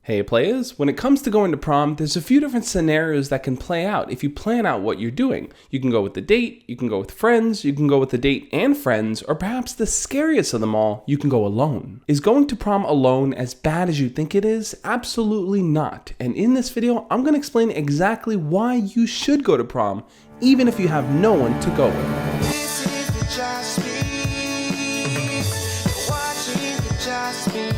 Hey players, when it comes to going to prom, there's a few different scenarios that can play out if you plan out what you're doing. You can go with the date, you can go with friends, you can go with the date and friends, or perhaps the scariest of them all, you can go alone. Is going to prom alone as bad as you think it is? Absolutely not. And in this video, I'm going to explain exactly why you should go to prom, even if you have no one to go with. This is the Just Me. You're watching the Just Me.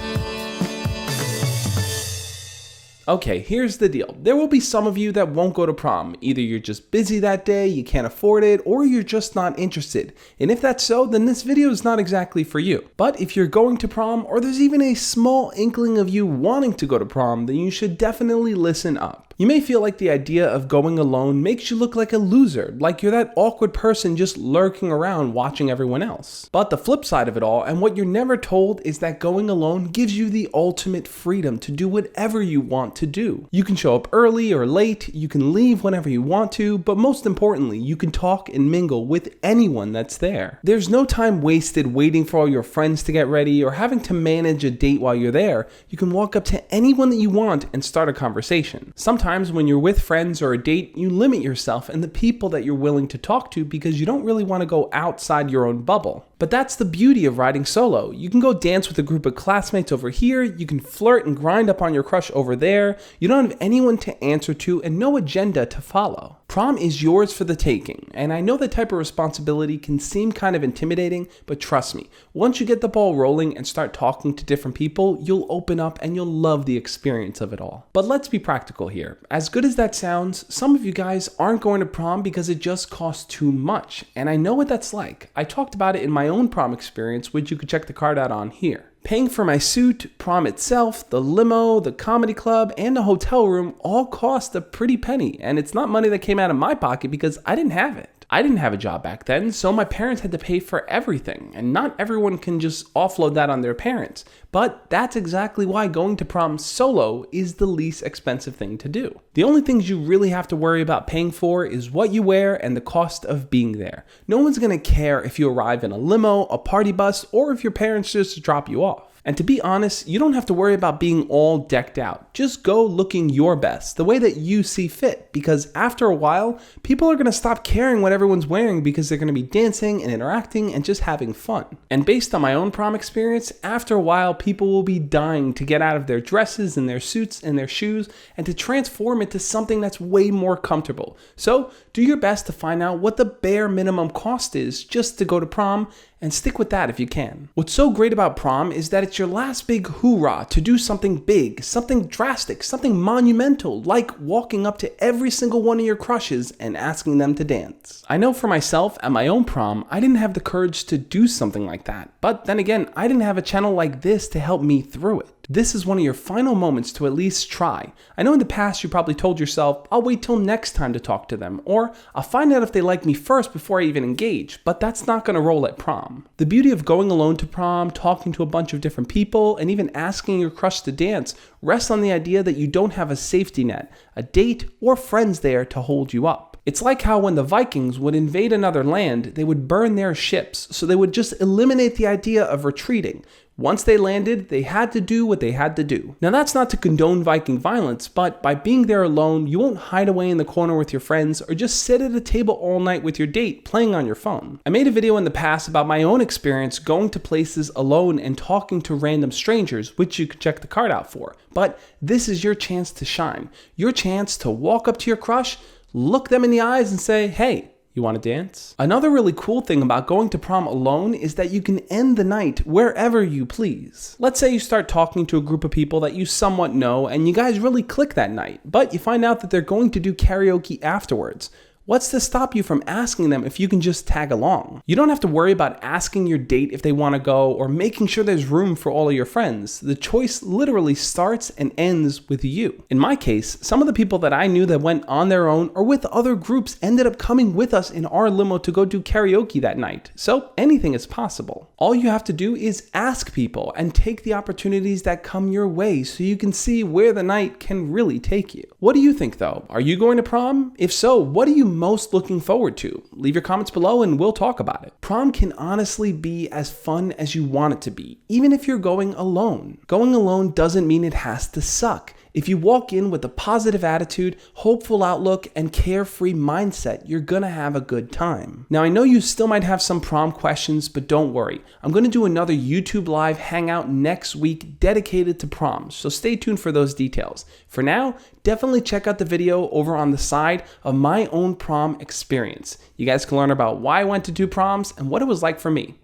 Okay, here's the deal. There will be some of you that won't go to prom. Either you're just busy that day, you can't afford it, or you're just not interested. And if that's so, then this video is not exactly for you. But if you're going to prom, or there's even a small inkling of you wanting to go to prom, then you should definitely listen up. You may feel like the idea of going alone makes you look like a loser, like you're that awkward person just lurking around watching everyone else. But the flip side of it all, and what you're never told, is that going alone gives you the ultimate freedom to do whatever you want to do. You can show up early or late, you can leave whenever you want to, but most importantly, you can talk and mingle with anyone that's there. There's no time wasted waiting for all your friends to get ready or having to manage a date while you're there. You can walk up to anyone that you want and start a conversation. Sometimes when you're with friends or a date, you limit yourself and the people that you're willing to talk to because you don't really want to go outside your own bubble. But that's the beauty of riding solo. You can go dance with a group of classmates over here, you can flirt and grind up on your crush over there, you don't have anyone to answer to and no agenda to follow. Prom is yours for the taking, and I know that type of responsibility can seem kind of intimidating, but trust me, once you get the ball rolling and start talking to different people, you'll open up and you'll love the experience of it all. But let's be practical here. As good as that sounds, some of you guys aren't going to prom because it just costs too much, and I know what that's like. I talked about it in my own prom experience, which you could check the card out on here. Paying for my suit, prom itself, the limo, the comedy club, and the hotel room all cost a pretty penny, and it's not money that came out of my pocket because I didn't have it. I didn't have a job back then, so my parents had to pay for everything, and not everyone can just offload that on their parents. But that's exactly why going to prom solo is the least expensive thing to do. The only things you really have to worry about paying for is what you wear and the cost of being there. No one's gonna care if you arrive in a limo, a party bus, or if your parents just drop you off. And to be honest, you don't have to worry about being all decked out. Just go looking your best, the way that you see fit, because after a while, people are going to stop caring what everyone's wearing because they're going to be dancing and interacting and just having fun. And based on my own prom experience, after a while, people will be dying to get out of their dresses and their suits and their shoes and to transform it to something that's way more comfortable. So do your best to find out what the bare minimum cost is just to go to prom, and stick with that if you can. What's so great about prom is that it's your last big hoorah to do something big, something drastic, something monumental, like walking up to every single one of your crushes and asking them to dance. I know for myself, at my own prom, I didn't have the courage to do something like that. But then again, I didn't have a channel like this to help me through it. This is one of your final moments to at least try. I know in the past you probably told yourself, I'll wait till next time to talk to them, or I'll find out if they like me first before I even engage, but that's not gonna roll at prom. The beauty of going alone to prom, talking to a bunch of different people, and even asking your crush to dance rests on the idea that you don't have a safety net, a date, or friends there to hold you up. It's like how when the Vikings would invade another land, they would burn their ships, so they would just eliminate the idea of retreating. Once they landed, they had to do what they had to do. Now that's not to condone Viking violence, but by being there alone, you won't hide away in the corner with your friends or just sit at a table all night with your date playing on your phone. I made a video in the past about my own experience going to places alone and talking to random strangers, which you can check the card out for. But this is your chance to shine. Your chance to walk up to your crush, look them in the eyes and say, hey, you want to dance? Another really cool thing about going to prom alone is that you can end the night wherever you please. Let's say you start talking to a group of people that you somewhat know and you guys really click that night, but you find out that they're going to do karaoke afterwards. What's to stop you from asking them if you can just tag along? You don't have to worry about asking your date if they want to go or making sure there's room for all of your friends. The choice literally starts and ends with you. In my case, some of the people that I knew that went on their own or with other groups ended up coming with us in our limo to go do karaoke that night. So anything is possible. All you have to do is ask people and take the opportunities that come your way so you can see where the night can really take you. What do you think though? Are you going to prom? If so, what do you most looking forward to? Leave your comments below and we'll talk about it. Prom can honestly be as fun as you want it to be, even if you're going alone. Going alone doesn't mean it has to suck. If you walk in with a positive attitude, hopeful outlook, and carefree mindset, you're gonna have a good time. Now, I know you still might have some prom questions, but don't worry. I'm gonna do another YouTube Live Hangout next week dedicated to proms, so stay tuned for those details. For now, definitely check out the video over on the side of my own prom experience. You guys can learn about why I went to 2 proms and what it was like for me.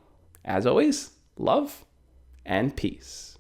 As always, love and peace.